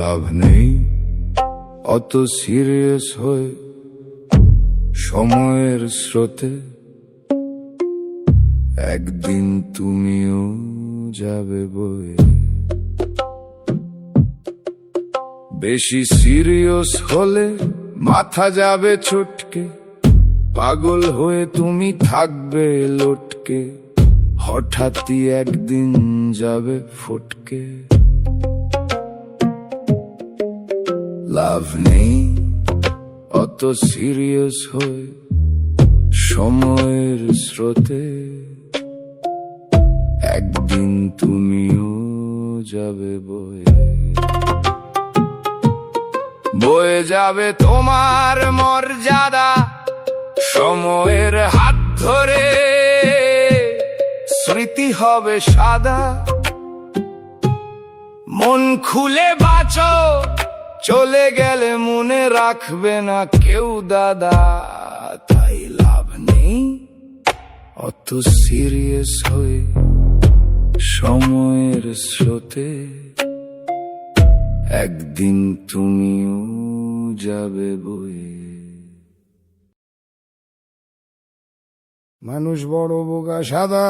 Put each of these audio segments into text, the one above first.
লাভ নেই অত সিরিয়াস হয়ে সময়ের স্রোতে, একদিন তুমিও যাবে বয়ে। বেশি সিরিয়াস হলে মাথা যাবে ছটকে, পাগল হয়ে তুমি থাকবে লটকে, হঠাৎই একদিন যাবে ফটকে। লাভ নেই অত সিরিয়াস হয়ে সময়ের স্রোতে, একদিন তুমিও যাবে বয়ে। বয়ে যাবে তোমার মর্যাদা সময়ের হাত ধরে, স্মৃতি হবে সাদা। মন খুলে বাঁচো, চলে গেলে মনে রাখবে না কেউ দাদা। তাই লাভ নেই অত সিরিয়াস হয়ে সময়ের স্রোতে, একদিন তুমিও যাবে বয়ে। মানুষ বড় বোকা সাদা,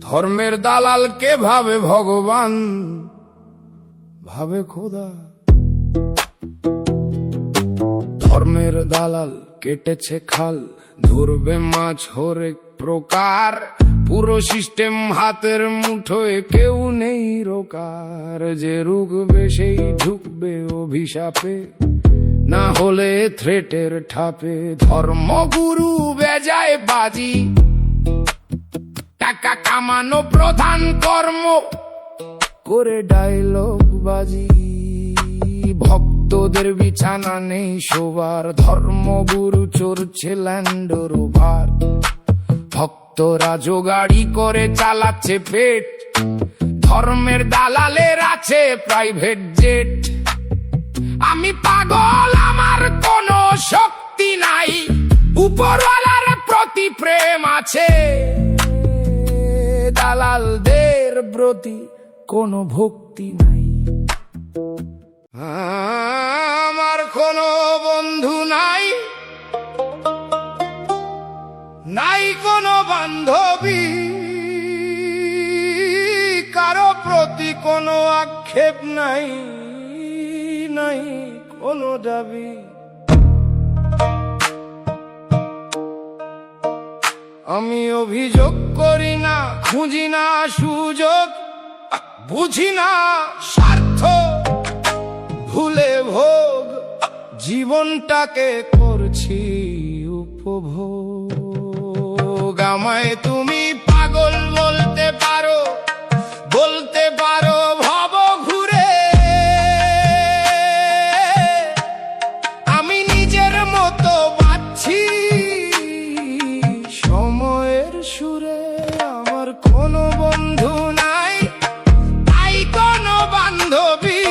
ধর্মের দালালকে ভাবে ভগবান, ভাবে খোদা। ধর্মের দালাল কেটেছে খাল, ধরবে মাছ হরেক প্রকার। পুরো সিস্টেম হাতের মুঠোয়, কেউ নেই রোকার। যে রুখবে সেই ঢুকবে অভিশাপে, না হলে থ্রেটের ঠাপে। ধর্মগুরু বেজায় বাজি, টাকা কামানো প্রধান কর্ম, করে ডায়লগ বাজি। ভক্তদের বিছানা নেই শোবার, ধর্মগুরু চড়ছে ল্যান্ড রোভার। ভক্তরা জোগাড়ি করে চালাচ্ছে পেট, ধর্মের দালালের আছে প্রাইভেট জেট। আমি পাগল, আমার কোনো শক্তি নাই, উপরওয়ালার প্রতি প্রেম আছে। দালালদের প্রতি কোনো ভক্তি নাই। আমার কোনো বন্ধু নাই, নাই কোনো বান্ধবী, কারো প্রতি কোনো আক্ষেপ নাই, নাই কোনো দাবি। আমি অভিযোগ করি না, খুঁজি না সুযোগ, বুঝি না স্বার্থ, ভুলে ভোগ, জীবনটাকে করছি উপভোগ। আমায় তুমি পাগল বলতে পারো, বলতে পারো ভব ঘুরে। আমি নিজের মতো বাঁচছি সময়ের সুরে। আমার কোনো বন্ধু নাই, তাই কোনো বান্ধবী,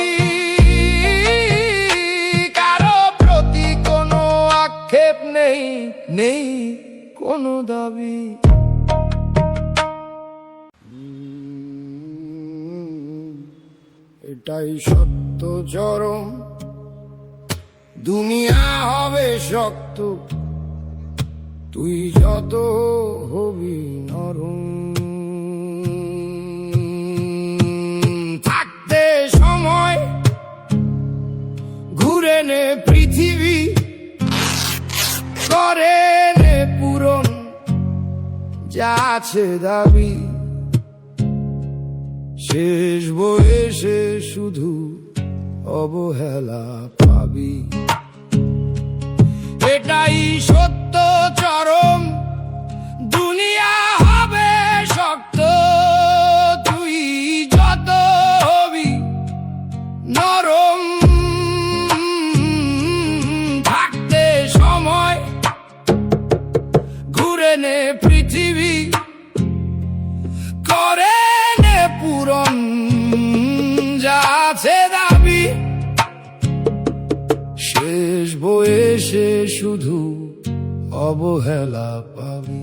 কারো প্রতি কোনো আক্ষেপ নেই, নেই কোনো দাবি। এটাই সত্য চরম, দুনিয়া হবে শক্ত, তুই যত হবি নরম। থাকতে সময় ঘুরে নে পৃথিবী, করে নে পূরণ যা আছে দাবি। শেষ বয়সে শুধু অবহেলা পাবি, এটাই সত্য চরম, দুনিয়া হবে শক্ত, তুই যত হবি নরম। থাকতে সময় ঘুরে নে পৃথিবী, করে নে পূরণ যা আছে দাবি। শেষ বয়সে শুধু অবহেলা পাবি।